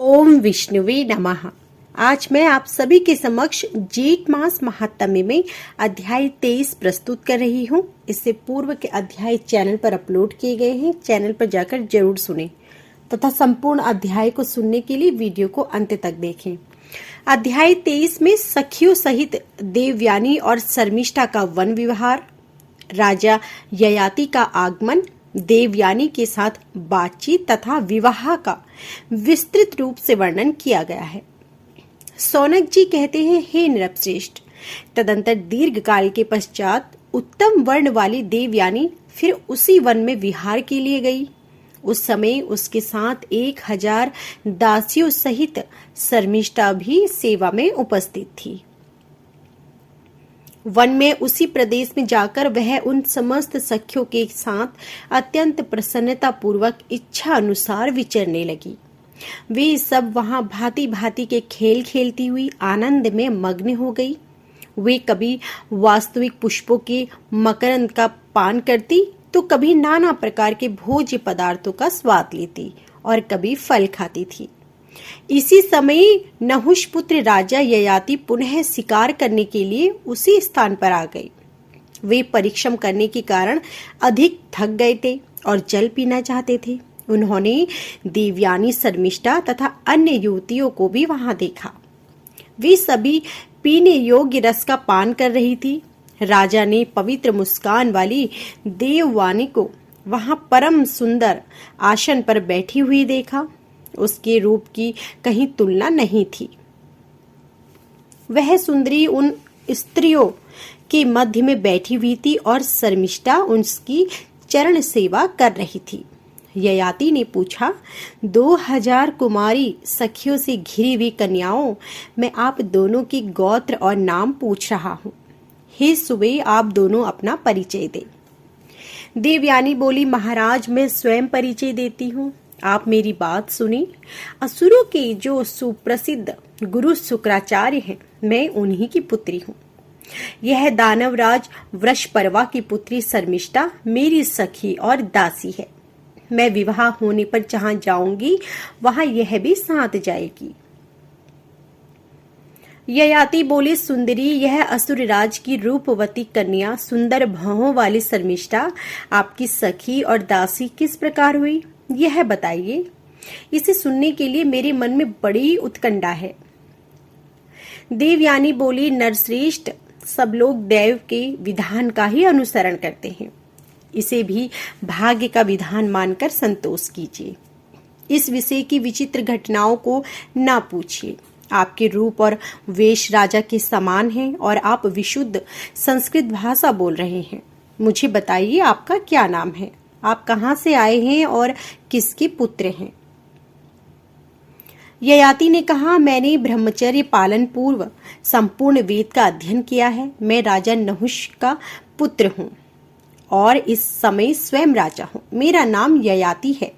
ओम विष्णुवे नमः। आज मैं आप सभी के समक्ष जेठ मास महात्म्य में अध्याय 23 प्रस्तुत कर रही हूँ। इससे पूर्व के अध्याय चैनल पर अपलोड किए गए हैं, चैनल पर जाकर जरूर सुनें तथा संपूर्ण अध्याय को सुनने के लिए वीडियो को अंत तक देखें। अध्याय 23 में सखियों सहित देवयानी और शर्मिष्ठा का वन विहार, राजा ययाति का आगमन, देवयानी के साथ बातचीत तथा विवाह का विस्तृत रूप से वर्णन किया गया है। सौनक जी कहते हैं, हे नृपश्रेष्ठ, तदंतर दीर्घ काल के पश्चात उत्तम वर्ण वाली देवयानी फिर उसी वन में विहार के लिए गई। उस समय उसके साथ 1000 दासियों सहित शर्मिष्ठा भी सेवा में उपस्थित थी। वन में उसी प्रदेश में जाकर वह उन समस्त सखियों के साथ अत्यंत प्रसन्नता पूर्वक इच्छा अनुसार विचरने लगी। वे सब वहां भांति भांति के खेल खेलती हुई आनंद में मग्न हो गई। वे कभी वास्तविक पुष्पों के मकरंद का पान करती तो कभी नाना प्रकार के भोज्य पदार्थों का स्वाद लेती और कभी फल खाती थी। इसी समय नहुष पुत्र राजा ययाति पुनः शिकार करने के लिए उसी स्थान पर आ गए। वे परिश्रम करने के कारण अधिक थक गए थे और जल पीना चाहते थे। उन्होंने देवयानी, शर्मिष्ठा तथा अन्य युवतियों को भी वहां देखा। वे सभी पीने योग्य रस का पान कर रही थी। राजा ने पवित्र मुस्कान वाली देवयानी को वहां परम सुंदर आसन पर बैठी हुई देखा। उसके रूप की कहीं तुलना नहीं थी। वह सुंदरी उन स्त्रियों के मध्य में बैठी हुई थी और शर्मिष्ठा उसकी चरण सेवा कर रही थी। ययाति ने पूछा, 2000 कुमारी सखियों से घिरी हुई कन्याओं, मैं आप दोनों की गोत्र और नाम पूछ रहा हूँ। हे सुबे, आप दोनों अपना परिचय दें। देवयानी बोली, महाराज, मैं स्वयं परिचय देती हूँ, आप मेरी बात सुनी। असुरों के जो सुप्रसिद्ध गुरु शुक्राचार्य हैं, मैं उन्हीं की पुत्री हूँ। यह दानवराज वृषपर्वा की पुत्री शर्मिष्ठा मेरी सखी और दासी है। मैं विवाह होने पर जहाँ जाऊंगी वहां यह भी साथ जाएगी। ययाति बोले, सुंदरी, यह असुरराज की रूपवती कन्या सुंदर भौहों वाली शर्मिष्ठा आपकी सखी और दासी किस प्रकार हुई, यह बताइए। इसे सुनने के लिए मेरे मन में बड़ी उत्कंठा है। देवयानी बोली, नरश्रेष्ठ, सब लोग देव के विधान का ही अनुसरण करते हैं। इसे भी भाग्य का विधान मानकर संतोष कीजिए। इस विषय की विचित्र घटनाओं को ना पूछिए। आपके रूप और वेश राजा के समान हैं और आप विशुद्ध संस्कृत भाषा बोल रहे हैं। मुझे बताइए, आपका क्या नाम है, आप कहाँ से आए हैं और किसके पुत्र हैं? ययाति ने कहा, मैंने ब्रह्मचर्य पालन पूर्व संपूर्ण वेद का अध्ययन किया है। मैं राजा नहुष का पुत्र हूँ और इस समय स्वयं राजा हूँ। मेरा नाम ययाति है।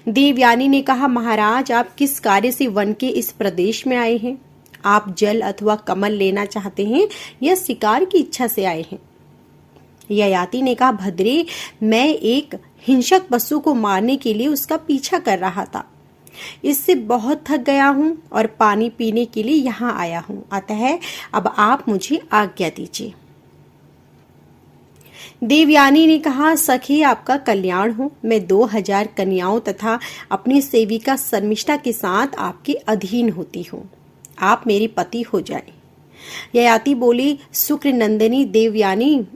देवयानी ने कहा, महाराज, आप किस कार्य से वन के इस प्रदेश में आए हैं? आप जल अथवा कमल लेना चाहते हैं या शिकार की इच्छा से आए हैं? ययाति ने कहा, भद्रे, मैं एक हिंसक पशु को मारने के लिए उसका पीछा कर रहा था। इससे बहुत थक गया हूँ और पानी पीने के लिए यहाँ आया हूँ। अतः अब आप मुझे आज्ञा दीजिए। देवयानी ने कहा, सखी, आपका कल्याण हो। मैं 2000 कन्याओं तथा अपनी सेविका शर्मिष्ठा के साथ आपके अधीन होती हूँ। आप मेरे पति हो जाएं। ययाति बोली, शुक्र नंदिनी देवयानी,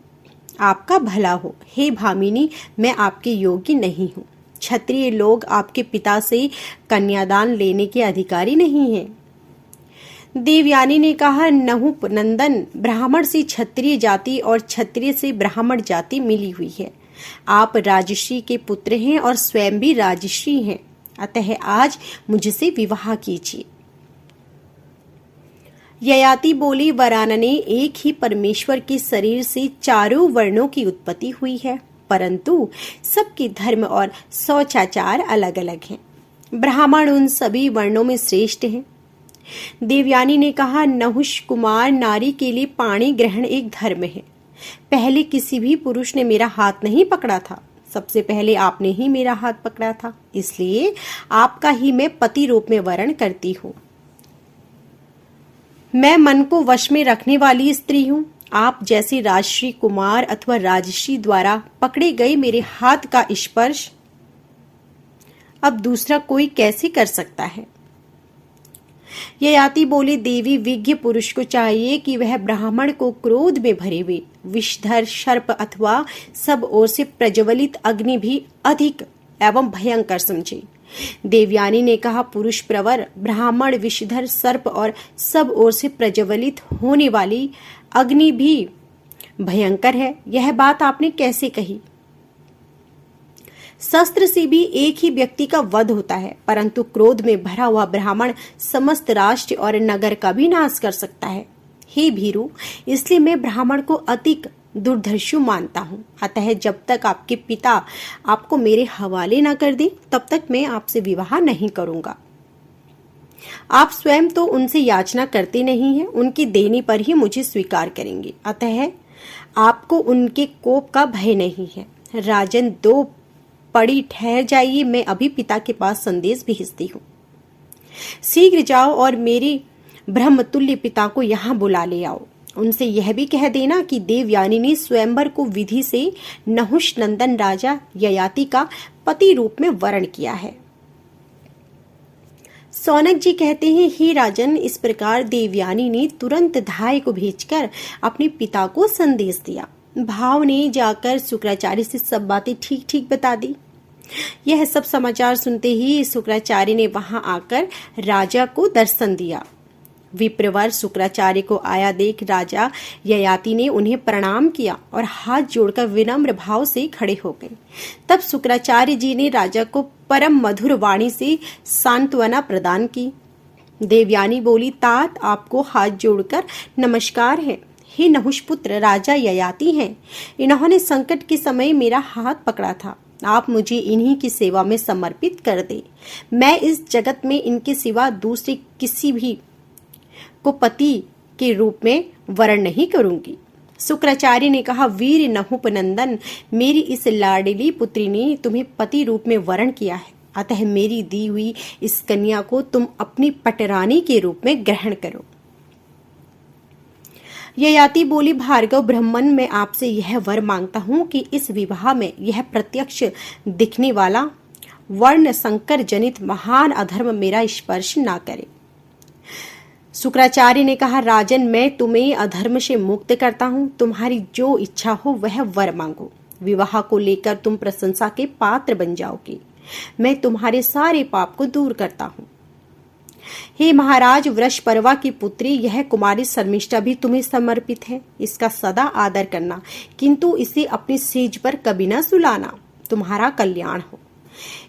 आपका भला हो। हे भामिनी, मैं आपके योग्य नहीं हूँ। क्षत्रिय लोग आपके पिता से कन्यादान लेने के अधिकारी नहीं हैं। देवयानी ने कहा, नहुप नंदन, ब्राह्मण से क्षत्रिय जाति और क्षत्रिय से ब्राह्मण जाति मिली हुई है। आप राजश्री के पुत्र हैं और स्वयं भी राजश्री हैं। अतः आज मुझसे विवाह कीजिए। ययाति बोली, वरानने, एक ही परमेश्वर के शरीर से चारों वर्णों की उत्पत्ति हुई है, परंतु सबके धर्म और शौचाचार अलग अलग हैं। ब्राह्मण उन सभी वर्णों में श्रेष्ठ हैं। देवयानी ने कहा, नहुष कुमार, नारी के लिए पाणी ग्रहण एक धर्म है। पहले किसी भी पुरुष ने मेरा हाथ नहीं पकड़ा था। सबसे पहले आपने ही मेरा हाथ पकड़ा था, इसलिए आपका ही मैं पति रूप में वरण करती हूँ। मैं मन को वश में रखने वाली स्त्री हूँ। आप जैसे राजश्री कुमार अथवा राजश्री द्वारा पकड़े गए मेरे हाथ का स्पर्श अब दूसरा कोई कैसे कर सकता है? ययाति बोले, देवी, विज्ञ पुरुष को चाहिए कि वह ब्राह्मण को क्रोध में भरे हुए विषधर सर्प अथवा सब ओर से प्रज्वलित अग्नि भी अधिक एवं भयंकर समझे। देवयानी ने कहा, पुरुष प्रवर ब्राह्मण विषधर सर्प और सब ओर से प्रज्वलित होने वाली अग्नि भी भयंकर है। यह बात आपने कैसे कही? शस्त्र से भी एक ही व्यक्ति का वध होता है, परंतु क्रोध में भरा हुआ ब्राह्मण समस्त राष्ट्र और नगर का भी नाश कर सकता है। हे भीरू, इसलिए मैं ब्राह्मण को अधिक दुर्धर्षु मानता हूँ। अतः जब तक आपके पिता आपको मेरे हवाले न कर दे, तब तक मैं आपसे विवाह नहीं करूंगा। आप स्वयं तो उनसे याचना करते नहीं हैं, उनकी देने पर ही मुझे स्वीकार करेंगे। अतः आपको उनके कोप का भय नहीं है। राजन, 2 पड़ी ठहर जाइए, मैं अभी पिता के पास संदेश भेजती हूँ। शीघ्र जाओ और मेरे ब्रह्मतुल्य पिता को यहाँ बुला ले आओ। उनसे यह भी कह देना कि देवयानी ने स्वयंवर को विधि से नहुष नंदन राजा ययाति का पति रूप में वरण किया है। सौनक जी कहते हैं, हे राजन, इस प्रकार देवयानी ने तुरंत धाय को भेजकर अपने पिता को संदेश दिया। भाव ने जाकर शुक्राचार्य से सब बातें ठीक ठीक बता दी। यह सब समाचार सुनते ही शुक्राचार्य ने वहां आकर राजा को दर्शन दिया। विप्रवर शुक्राचार्य को आया देख राजा ययाति ने उन्हें प्रणाम किया और हाथ जोड़कर विनम्र भाव से खड़े हो गए। तब शुक्राचार्य जी ने राजा को परम मधुर वाणी से सांत्वना प्रदान की। देवयानी बोली, तात, आपको हाथ जोड़कर नमस्कार है। हे नहुषपुत्र राजा ययाति हैं। इन्होंने संकट के समय मेरा हाथ पकड़ा था। आप मुझे इन्हीं की सेवा में समर्पित कर दे। मैं इस जगत में इनके सिवा दूसरे किसी भी को पति के रूप में वरण नहीं करूंगी। शुक्राचार्य ने कहा, वीर नहुपनंदन, मेरी इस लाडली पुत्री ने तुम्हें पति रूप में वरण किया है, अतः मेरी दी हुई इस कन्या को तुम अपनी पटरानी के रूप में ग्रहण करो। ययाति बोली, भार्गव ब्राह्मण, मैं आपसे यह वर मांगता हूँ कि इस विवाह में यह प्रत्यक्ष दिखने वाला वर्ण संकर जनित महान अधर्म मेरा स्पर्श ना करे। शुक्राचार्य ने कहा, राजन, मैं तुम्हें अधर्म से मुक्त करता हूँ। तुम्हारी जो इच्छा हो वह वर मांगो। विवाह को लेकर तुम प्रशंसा के पात्र बन जाओगे। मैं तुम्हारे सारे पाप को दूर करता हूँ। हे महाराज वृषपर्वा की पुत्री, यह कुमारी शर्मिष्ठा भी तुम्हें समर्पित है। इसका सदा आदर करना, किंतु इसे अपनी सेज पर कभी न सुलाना। तुम्हारा कल्याण हो।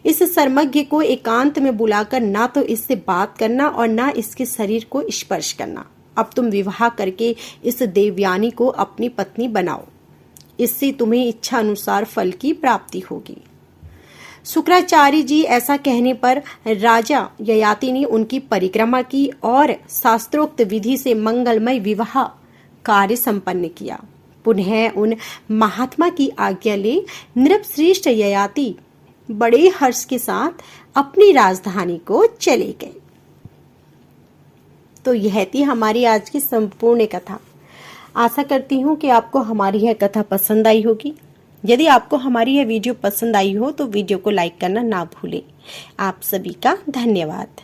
इस सर्मज्ञ को एकांत में बुलाकर ना तो इससे बात करना और ना इसके शरीर को स्पर्श करना। अब तुम विवाह करके इस देवयानी को अपनी पत्नी बनाओ। इससे तुम्हें इच्छा अनुसार फल की प्राप्ति होगी। शुक्राचार्य जी ऐसा कहने पर राजा ययाति ने उनकी परिक्रमा की और शास्त्रोक्त विधि से मंगलमय विवाह कार्य संपन्न किया। पुनः उन महात्मा की आज्ञा ले नृपश्रेष्ठ ययाति बड़े हर्ष के साथ अपनी राजधानी को चले गए। तो यह थी हमारी आज की संपूर्ण कथा। आशा करती हूँ कि आपको हमारी यह कथा पसंद आई होगी। यदि आपको हमारी यह वीडियो पसंद आई हो तो वीडियो को लाइक करना ना भूलें। आप सभी का धन्यवाद।